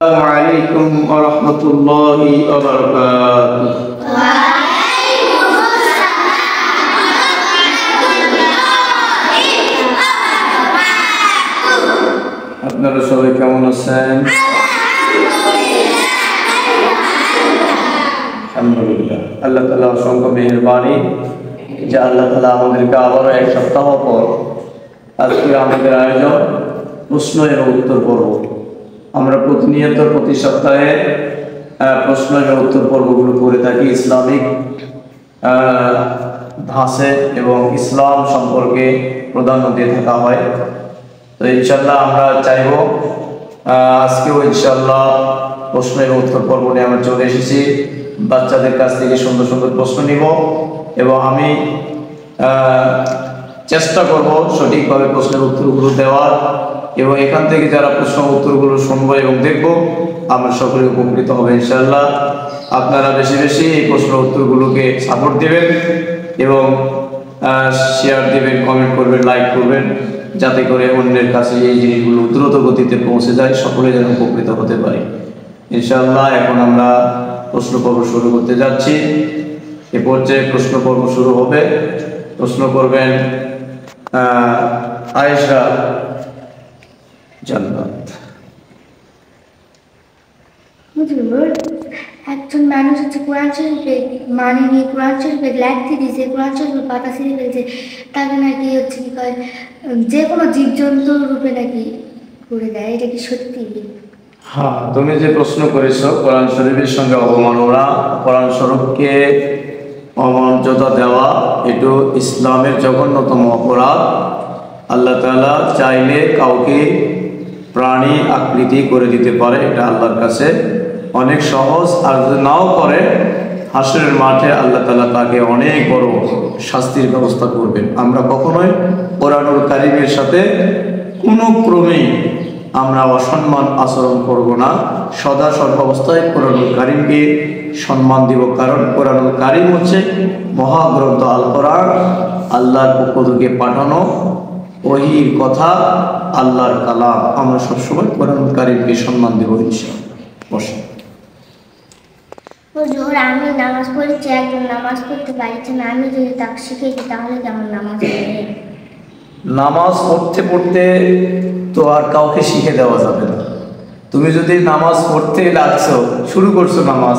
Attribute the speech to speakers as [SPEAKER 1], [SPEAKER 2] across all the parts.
[SPEAKER 1] আসসালামু আলাইকুম ওয়া রাহমাতুল্লাহি ওয়া বারাকাতুহু। আপনারা সবাই কেমন আছেন? আলহামদুলিল্লাহ। আল্লাহ তাআলা অসংখ্য মেহেরবানি যে আল্লাহ তাআলা আমাদেরকে আবারও এক সপ্তাহ পর আজকে আমাদের আয়োজন প্রশ্ন এবং উত্তর পর্ব। আমরা প্রতিনিয়ত প্রতি সপ্তাহে প্রশ্ন এবং উত্তর পর্বগুলো করে থাকি ইসলামিক ধাঁচে এবং ইসলাম সম্পর্কে প্রাধান্য দিয়ে থাকা হয়। তো ইনশাল্লাহ আমরা চাইব আজকেও ইনশাল্লাহ প্রশ্ন এবং উত্তর পর্ব নিয়ে আমরা চলে এসেছি। বাচ্চাদের কাছ থেকে সুন্দর সুন্দর প্রশ্ন নিব এবং আমি চেষ্টা করব সঠিকভাবে প্রশ্নের উত্তরগুলো দেওয়ার, এবং এখান থেকে যারা প্রশ্ন উত্তরগুলো শুনবো এবং দেখব আমরা সকলে উপকৃত হবে ইনশাআল্লাহ। আপনারা বেশি বেশি এই প্রশ্ন উত্তরগুলোকে সাপোর্ট দেবেন এবং শেয়ার দেবেন, কমেন্ট করবেন, লাইক করবেন, যাতে করে অন্যের কাছে এই জিনিসগুলো দ্রুত গতিতে পৌঁছে যায়, সকলে যেন উপকৃত হতে পারে ইনশাআল্লাহ। এখন আমরা প্রশ্ন পর্ব শুরু করতে যাচ্ছি। এ পর্যায়ে প্রশ্ন পর্ব শুরু হবে। প্রশ্ন করবেন আয়েশা জান্নাত।
[SPEAKER 2] একজন মানুষ হচ্ছে কোরআন শরীফে মানে নিয়ে কোরআন শরীফে লেখতে দিয়েছে, কোরআন শরীফের পাতা ছিঁড়ে ফেলছে, তাকে নাকি হচ্ছে কি কয় যে কোনো জীবজন্তুর রূপে নাকি করে দেয়। এটা কি সত্যি?
[SPEAKER 1] হ্যাঁ, তুমি যে প্রশ্ন করেছো কোরআন শরীফের সঙ্গে অবমাননা, কোরআন শরীফকে অমর্যাদা দেওয়া, এটা ইসলামের জঘন্যতম অপরাধ। আল্লাহ তাআলা চাইলে কাউকে প্রাণী আকৃতি করে দিতে পারে, এটা আল্লাহর কাছে অনেক সহজ। আর যদি নাও করে, হাসরের মাঠে আল্লাহ তাআলা তাকে অনেক বড় শাস্তির ব্যবস্থা করবেন। আমরা কখনোই কোরআনুল কারীমের সাথে কোনো ক্রমেই আমরা অসম্মান আচরণ করব না। সদা সর্বাবস্থায় কোরআনুল কারীমকে সম্মান দিব, কারণ কোরআনুল কারীম হচ্ছে মহাগ্রন্থ আল কোরআন, আল্লাহর পক্ষ থেকে পাঠানো ওহীর কথা, আল্লাহর কালাম। আমরা সবসময় কোরআনুল কারীমকে সম্মান দেব ইনশাআল্লাহ। বসে
[SPEAKER 2] হুজুর, আমি নামাজ পড়েছি, একজন নামাজ পড়তে পারছে না, আমি যদি তাকে শিখিয়ে দিই তাহলে কেমন নামাজ পড়বে?
[SPEAKER 1] নামাজ পড়তে পড়তে তো আর কাউকে শিখে দেওয়া যাবে না। তুমি যদি নামাজ পড়তে লাগছো, শুরু করছো নামাজ,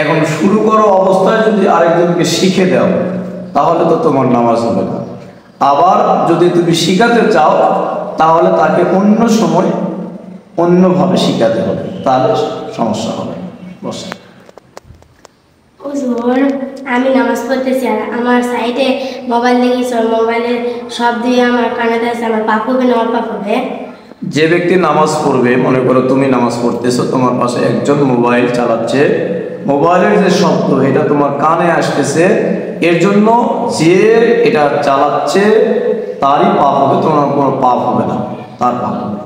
[SPEAKER 1] এখন শুরু করো অবস্থায় যদি আরেকজনকে শিখে দাও, তাহলে তো তোমার নামাজ হবে না। আবার যদি তুমি শিখাতে চাও, তাহলে তাকে অন্য সময় অন্যভাবে শিখাতে হবে, তাহলে সমস্যা হবে। বসে
[SPEAKER 2] হুজুর, আমি নামাজ পড়তেছি আর আমার সাইডে মোবাইল লেগেছে, মোবাইলের সব দিয়ে আমার কানে দিয়েছে, আমার পাপ হবে না? আমার পাপ হবে?
[SPEAKER 1] যে ব্যক্তি নামাজ পড়বে, মনে করো তুমি নামাজ পড়তেছো, তোমার পাশে একজন মোবাইল চালাচ্ছে, মোবাইলের যে শব্দ এটা তোমার কানে আসতেছে, এর জন্য যে এটা চালাচ্ছে তারই পাপ হবে, তোমার কোনো পাপ হবে না, তার পাপ হবে।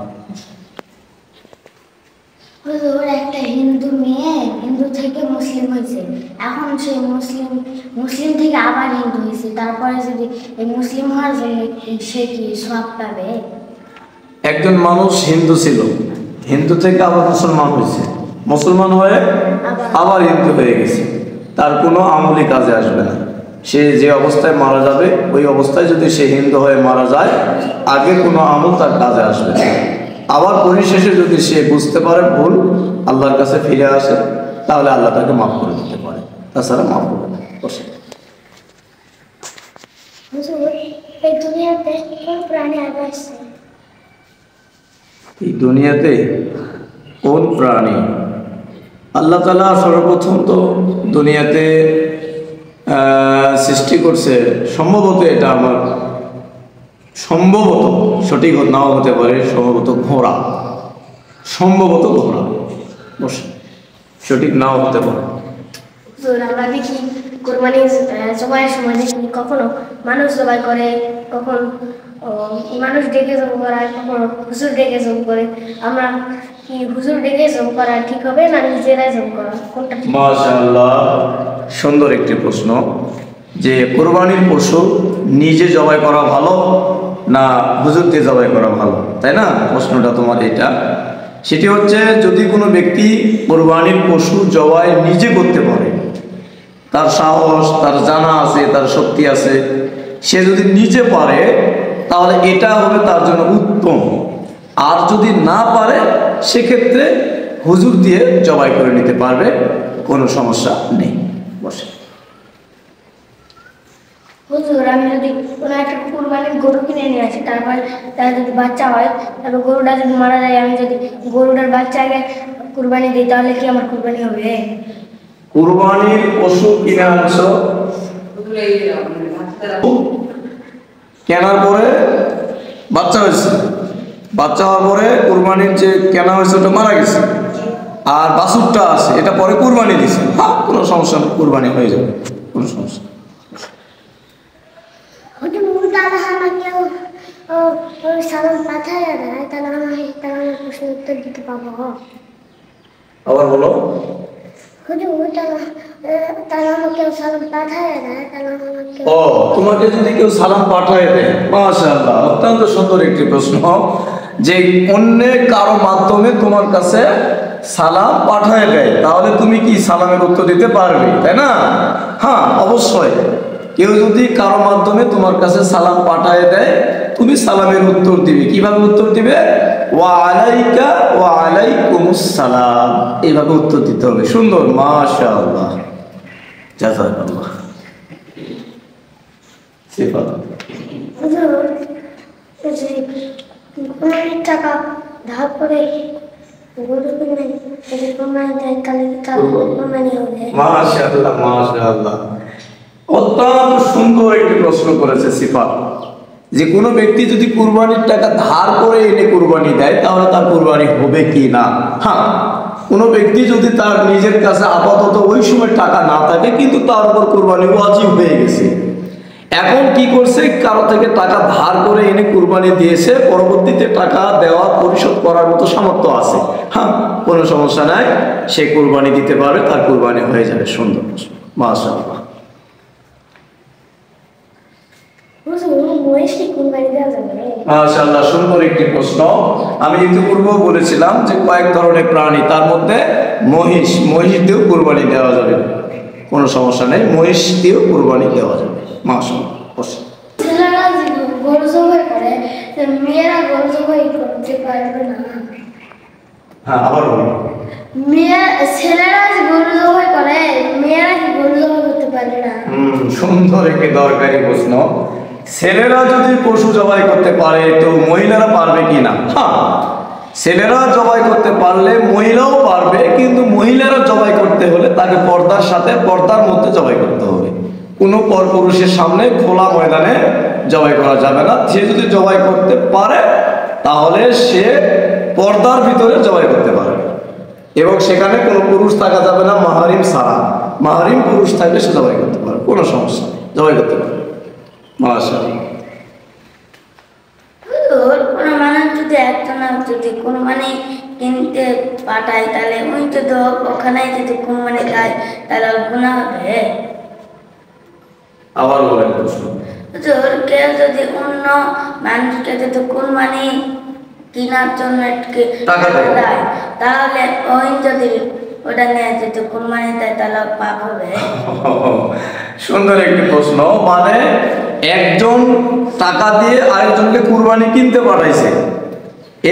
[SPEAKER 2] হুজুর, একটা হিন্দু মেয়ে হিন্দু থেকে মুসলিম হয়েছে, এখন সে মুসলিম থেকে আবার হিন্দু হয়েছে, তারপরে যদি এই মুসলিম হওয়ার জন্য সে কি সওয়াব পাবে?
[SPEAKER 1] একজন মানুষ হিন্দু ছিল, হিন্দু থেকে আবার মুসলমান হয়েছে, মুসলমান হয়ে আবার হিন্দু হয়ে গেছে, তার কোনো আমলি কাজে আসবে না। সে যে অবস্থায় মারা যাবে, ওই অবস্থায় যদি সে হিন্দু হয়ে মারা যায়, আগে কোনো আমল তার কাজে আসবে না। আবার পরিশেষে যদি সে বুঝতে পারে ভুল, আল্লাহর কাছে ফিরে আসে, তাহলে আল্লাহ তাকে মাফ করে দিতে পারে, তাছাড়া মাফ করবে না।
[SPEAKER 2] হুজুর, এই দুনিয়াতে কোন প্রাণী আগে আসছে?
[SPEAKER 1] এই দুনিয়াতে কোন প্রাণী? আল্লাহ তাআলা সর্বপ্রথম তো দুনিয়াতে সৃষ্টি করছে, সম্ভবত এটা আমার সম্ভবত সঠিক নাও হতে পারে, সম্ভবত ঘোড়া, সম্ভবত ঘোড়া, বসে সঠিক নাও হতে পারে।
[SPEAKER 2] হুজুর, আমরা দেখি কোরবানি জবাইয়ের সময় দেখি কখনো মানুষ জবাই করে, কখন মানুষ ডেকে জব করায়, কখনো হুজুর ডেকে জব করে। আমরা কি হুজুর ডেকে জব করা ঠিক হবে না নিজেরাই জব করা, কোনটা ঠিক?
[SPEAKER 1] মাশাআল্লাহ, সুন্দর একটি প্রশ্ন। যে কোরবানির পশু নিজে জবাই করা ভালো না হুজুর দিয়ে জবাই করা ভালো, তাই না? প্রশ্নটা তোমার এটা। সেটি হচ্ছে যদি কোনো ব্যক্তি কোরবানির পশু জবাই নিজে করতে পারে, তার সাহস, তার জানা আছে, তার শক্তি আছে, সে যদি নিজে পারে তাহলে এটা হবে তার জন্য উত্তম। আর যদি না পারে সেক্ষেত্রে হুজুর দিয়ে জবাই করে নিতে পারবে, কোনো সমস্যা নেই। বসে।
[SPEAKER 2] হুজুর, আমি যদি কোনো একটা কুরবানির গরু কিনে নিয়ে আসি, তারপর তার যদি বাচ্চা হয়, তারপর গরুটা যদি মারা যায়, আমি যদি গরুটার বাচ্চাকে কুরবানি দিই তাহলে কি আমার কুরবানি হবে?
[SPEAKER 1] কুরবানির পশু কিনে আনছো, কেনার পরে বাচ্চা হয়েছে, বাচ্চা হওয়ার পরে কুরবানির যে কেনা হয়েছে ওটা মারা গেছে, আর বাছুরটা আছে এটা পরে কুরবানি দিছে, হ্যাঁ কোনো সমস্যা নেই, কুরবানি হয়ে যাবে, কোনো সমস্যা। আবার বলো। ও, তোমাকে যদি কেউ সালাম পাঠায় দেয়, মাশাআল্লাহ, অত্যন্ত সুন্দর একটি প্রশ্ন, যে অন্য কারো মাধ্যমে তোমার কাছে সালাম পাঠায় দেয়, তাহলে তুমি কি সালামের উত্তর দিতে পারবে, তাই না? হ্যাঁ, অবশ্যই। কেউ যদি কারো মাধ্যমে তোমার কাছে সালাম পাঠায় দেয়, তুমি সালামের উত্তর দিবে। কিভাবে উত্তর দিবে? ওয়া আলাইকা ওয়া আলাইকুমুস সালাম, এইভাবে উত্তর দিতে হবে। সুন্দর, মাশাআল্লাহ, জাযাকাল্লাহ।
[SPEAKER 2] টাকা ধার করে
[SPEAKER 1] মাশাআল্লাহ, মাশাআল্লাহ, অত্যন্ত সুন্দর একটি প্রশ্ন করেছে সিফাত। যে কোনো ব্যক্তি যদি কুরবানির টাকা ধার করে এনে কুরবানি দেয় তাহলে তার কুরবানি হবে কি না? হ্যাঁ, কোনো ব্যক্তি যদি তার নিজের কাছে আপাতত ওই সময় টাকা না থাকে কিন্তু তার উপর কুরবানি ওয়াজিব হয়ে গেছে, এখন কি করছে, কারো থেকে টাকা ধার করে এনে কুরবানি দিয়েছে, পরবর্তীতে টাকা দেওয়া পরিশোধ করার মতো সামর্থ্য আছে, হ্যাঁ কোনো সমস্যা নাই, সে কুরবানি দিতে পারবে, তার কুরবানি হয়ে যাবে। সুন্দর, মাশাআল্লাহ। মাশাআল্লাহ, সুন্দর একটি প্রশ্ন। আমি ইতিপূর্বে বলেছিলাম যে কয়েক ধরনের প্রাণী, তার মধ্যে মহিষ, মহিষ দিয়েও কুরবানি দেওয়া যাবে, কোনো সমস্যা নেই, মহিষ দিয়েও কুরবানি দেওয়া যাবে। মাশাআল্লাহ।
[SPEAKER 2] ছেলেরা গরু জবাই করে, মেয়েরা গরু জবাই করতে পারবে না?
[SPEAKER 1] হ্যাঁ, আবার বলুন।
[SPEAKER 2] ছেলেরা গরু জবাই করে, মেয়েরা কি গরু জবাই করতে পারবে না?
[SPEAKER 1] সুন্দর একটি দরকারি প্রশ্ন। ছেলেরা যদি পশু জবাই করতে পারে তো মহিলারা পারবে কি না? হ্যাঁ, ছেলেরা জবাই করতে পারলে মহিলাও পারবে, কিন্তু মহিলারা জবাই করতে হলে তাকে পর্দার সাথে, পর্দার মধ্যে জবাই করতে হবে। কোনো পরপুরুষের সামনে খোলা ময়দানে জবাই করা যাবে না। সে যদি জবাই করতে পারে তাহলে সে পর্দার ভিতরে জবাই করতে পারবে, এবং সেখানে কোনো পুরুষ থাকা যাবে না মাহারিম ছাড়া। মাহারিম পুরুষ থাকলে সে জবাই করতে পারবে, কোনো সমস্যা নেই, জবাই করতে পারবে। মাশাআল্লাহ।
[SPEAKER 3] কোনো মানুষ যদি একজন যদি কোনো মানে কিনতে পাঠায় তাহলে ওই তো ওখানে যদি কোনো মানে যায় তাহলে গুনাহ হবে।
[SPEAKER 1] আবার বলেন প্রশ্ন।
[SPEAKER 3] কেউ যদি অন্য মানুষকে যদি কোন মানে কেনার জন্য
[SPEAKER 1] টাকা
[SPEAKER 3] দেয় তাহলে ওই যদি ওটা নিয়ে যদি কোন মানে দেয় তাহলে পাপ হবে।
[SPEAKER 1] সুন্দর একটি প্রশ্ন। মানে একজন টাকা দিয়ে আরেকজনকে কুরবানি কিনতে পাঠাইছে,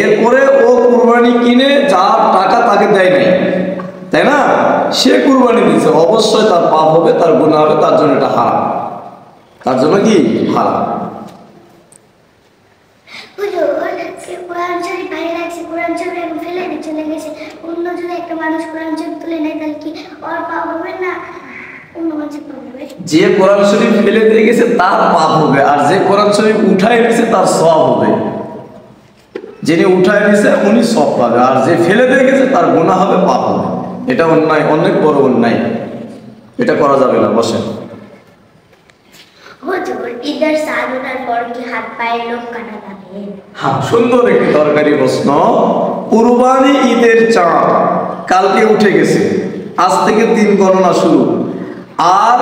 [SPEAKER 1] এরপরে ও কুরবানি কিনে যার টাকা তাকে দেয় নাই, তাই না? সে কুরবানি দিয়েছে, অবশ্যই তার পাপ হবে, তার গুনাহ হবে, তার জন্য এটা হারাম, তার জন্য কি হারাম। যে কোরআন শরীফ ফেলে দিয়ে গেছে তার পাপ হবে, আর যে কোরআন শরীফ উঠায় নিছে তার সওয়াব হবে। যিনি উঠায় নিছে উনি সওয়াব পাবে, আর যে ফেলে দিয়ে গেছে তার গুনাহ হবে, পাপ হবে। এটা অন্যায়, অনেক বড় অন্যায়, এটা করা যাবে না। বসেন।
[SPEAKER 2] ঈদের সাধনার পর কি হাত পায়ের লোক কাটা যাবে?
[SPEAKER 1] হ্যাঁ, সুন্দর একটি দরকারি প্রশ্ন। কুরবানি ঈদের চাঁদ কালকে উঠে গেছে, আজ থেকে দিন গণনা শুরু, আর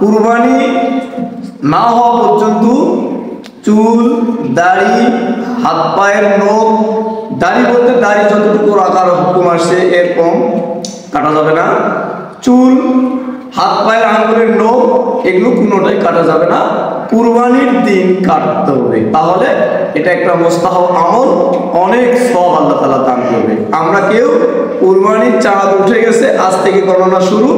[SPEAKER 1] কুরবানি না হওয়া পর্যন্ত চুল, দাড়ি, হাত পায়ের নখ দাড়ি বলতে দাড়ি যতটুকু রাখার হুকুম আসছে এর কম কাটা যাবে না। চুল, হাত পায়ের আঙ্গুলের নখ এগুলো কোনোটাই কাটা যাবে না, কুরবানির দিন কাটতে হবে। তাহলে এটা একটা মুস্তাহাব আমল, অনেক সওয়াব আল্লাহ তাআলা দান করবে। আমরা কেউ কুরবানির চাঁদ উঠে গেছে, আজ থেকে গণনা শুরু,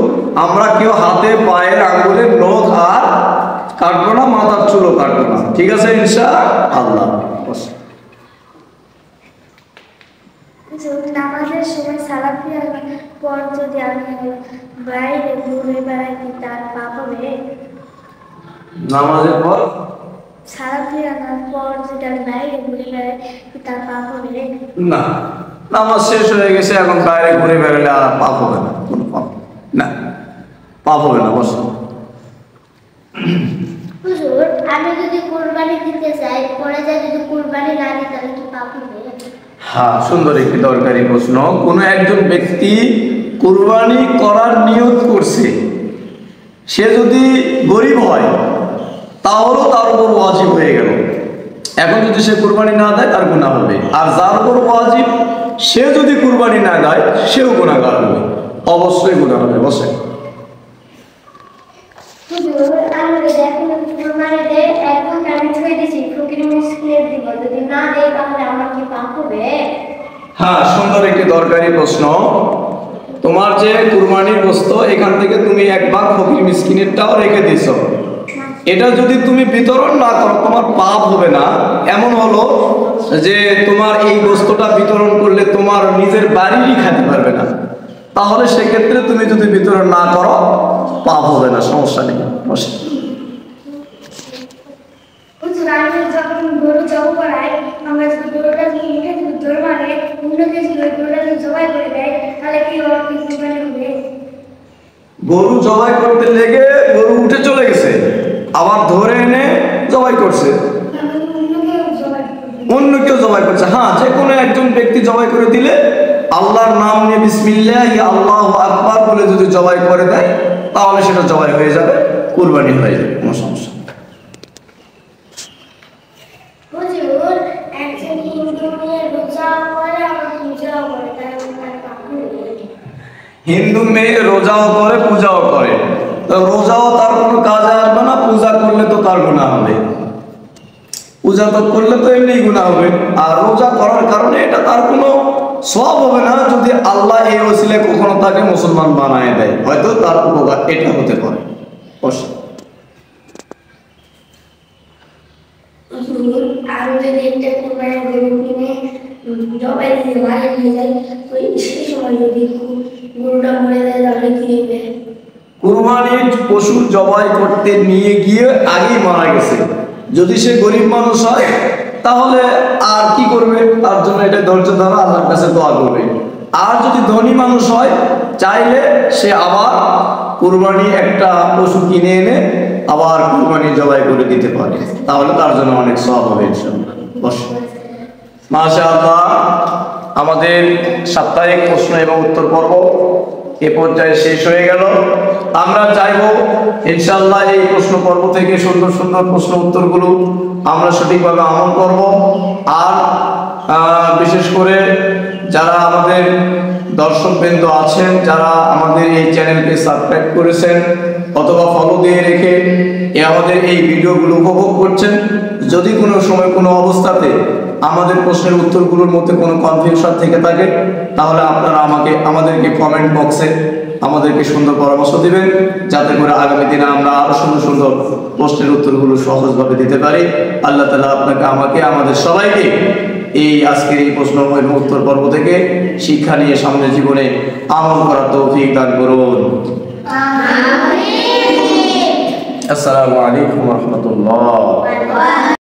[SPEAKER 1] আমরা কেউ হাতে পায়ের আঙ্গুলের নখ আর কাটবো না, মাথার চুলও কাটবো না, ঠিক আছে ইনশাআল্লাহ।
[SPEAKER 2] নামাজের সময় সালাম ফিরার পর যদি আমি বাইরে ঘুরে বেড়াই কি তার পাপ হবে?
[SPEAKER 1] নামাজের পর
[SPEAKER 2] সালাম ফিরানোর পর যদি আমি বাইরে ঘুরে বেড়াই কি তার পাপ হবে?
[SPEAKER 1] না, নামাজ শেষ হয়ে গেছে, এখন বাইরে ঘুরে বেড়ালে আর পাপ হবে না, কোনো পাপ না, পাপ হবে না। বসো।
[SPEAKER 2] হুজুর, আমি যদি কুরবানি দিতে চাই, পরে যায় যদি কুরবানি না দিই তাহলে কি পাপ হবে?
[SPEAKER 1] হ্যাঁ, সুন্দর একটি দরকারি প্রশ্ন। কোনো একজন ব্যক্তি কুরবানি করার নিয়ত করছে, সে যদি গরিব হয় তাহলেও তার উপর ওয়াজিব হয়ে গেল। এখন যদি সে কুরবানি না দেয় তার গুনাহ হবে, আর যার উপর ওয়াজিব সে যদি কুরবানি না দেয় সেও গুনাহগার হবে, অবশ্যই গুনাহ হবে। বসে।
[SPEAKER 2] হুজুর, আমি যদি এখন কুরবানি দেই, এখন আমি ছুঁয়ে দিছি, ফকির মিসকিনের দিব, যদি না দেই তাহলে আমার কি পাপ হবে?
[SPEAKER 1] হ্যাঁ, সুন্দর একটি দরকারি প্রশ্ন। তোমার যে কুরবানির গোশত, এখান থেকে তুমি এক ভাগ ফকির মিসকিনেরটাও রেখে দিছো, এটা যদি তুমি বিতরণ না করো তোমার পাপ হবে না। এমন হলো যে তোমার এই গোশতটা বিতরণ করলে তোমার নিজের বাড়িরই খেতে পারবে না, তাহলে সেক্ষেত্রে তুমি যদি বিতরণ না করো পাপ হবে না, সমস্যা নেই। বসে।
[SPEAKER 2] হুজুর, আমি যখন গরু জবাই করাই, আমরা যদি গরুটা যদি মুখে যদি ধরে মারে, অন্য কিছু গরুটা যদি জবাই করে দেয় তাহলে কি ওর কি কুরবানি হবে?
[SPEAKER 1] গরু জবাই করতে লেগে গরু উঠে চলে গেছে, আবার ধরে এনে জবাই করছে, অন্য কেউ জবাই করছে। হ্যাঁ, যে কোনো একজন ব্যক্তি জবাই করে দিলে আল্লাহর নাম নিয়ে বিসমিল্লাহ আল্লাহু আকবার বলে যদি জবাই করে দেয় তাহলে সেটা জবাই হয়ে যাবে, কুরবানি হয়ে যাবে, কোনো সমস্যা নেই।
[SPEAKER 2] হুজুর, একজন হিন্দু মেয়ে রোজা করে আবার পূজাও করে, তাহলে তার পাপ হবে?
[SPEAKER 1] হিন্দু মেয়ে রোজাও করে পূজাও করে, তো রোজাও তার কোনো কাজে আসবে না, পূজা করলে তো তার গুনাহ হবে, পূজা তো করলে তো এমনি গুনাহ হবে, আর রোজা করার কারণে এটা তার কোনো সওয়াব হবে না। যদি আল্লাহ এই ওসিলায় কখনো তাকে মুসলমান বানায় দেয়, হয়তো তার উপকার এটা হতে পারে।
[SPEAKER 2] হুজুর, আমি যদি একটা কুরবানি গরু কিনে জবাই দিয়ে বাড়ি নিয়ে যাই, তো সেই সময় যদি গরুটা মরে যায় তাহলে কি হবে?
[SPEAKER 1] কুরবানির পশু জবাই করতে নিয়ে গিয়ে আগেই মারা গেছে, যদি সে গরিব মানুষ হয় তাহলে আর কি করবে, তার জন্য এটা ধৈর্য ধরা, আল্লাহর কাছে দোয়া করবে। আর যদি ধনী মানুষ হয় চাইলে সে আবার কুরবানি একটা পশু কিনে এনে আবার কুরবানি জবাই করে দিতে পারে, তাহলে তার জন্য অনেক সওয়াব হবে ইনশাআল্লাহ। বস। মাশাআল্লাহ, আমাদের সাপ্তাহিক প্রশ্ন এবং উত্তর পর্ব এ পর্যায়ে শেষ হয়ে গেল। আমরা চাইব ইনশাআল্লাহ এই প্রশ্ন পর্ব থেকে সুন্দর সুন্দর প্রশ্ন উত্তরগুলো আমরা সঠিকভাবে আমল করব। আর বিশেষ করে যারা আমাদের দর্শকবৃন্দ আছেন, যারা আমাদের এই চ্যানেলকে সাবস্ক্রাইব করেছেন অথবা ফলো দিয়ে রেখে আমাদের এই ভিডিওগুলো উপভোগ করছেন, যদি কোনো সময় কোনো অবস্থাতে আমাদের প্রশ্নের উত্তরগুলোর মধ্যে কোনো কনফিউশন থেকে থাকে তাহলে আপনারা আমাদেরকে কমেন্ট বক্সে আমাদেরকে সুন্দর পরামর্শ দিবেন, যাতে করে আগামী দিনে আমরা আরো সুন্দর সুন্দর প্রশ্নের উত্তরগুলো সহজভাবে দিতে পারি। আল্লাহ তাআলা আপনাকে, আমাকে, আমাদের সবাইকে এই আজকের এই প্রশ্ন এবং উত্তর পর্ব থেকে শিক্ষা নিয়ে সামনের জীবনে আমল করার তৌফিক দান করুন। আমিন। আসসালামু আলাইকুম ওয়া রাহমাতুল্লাহ।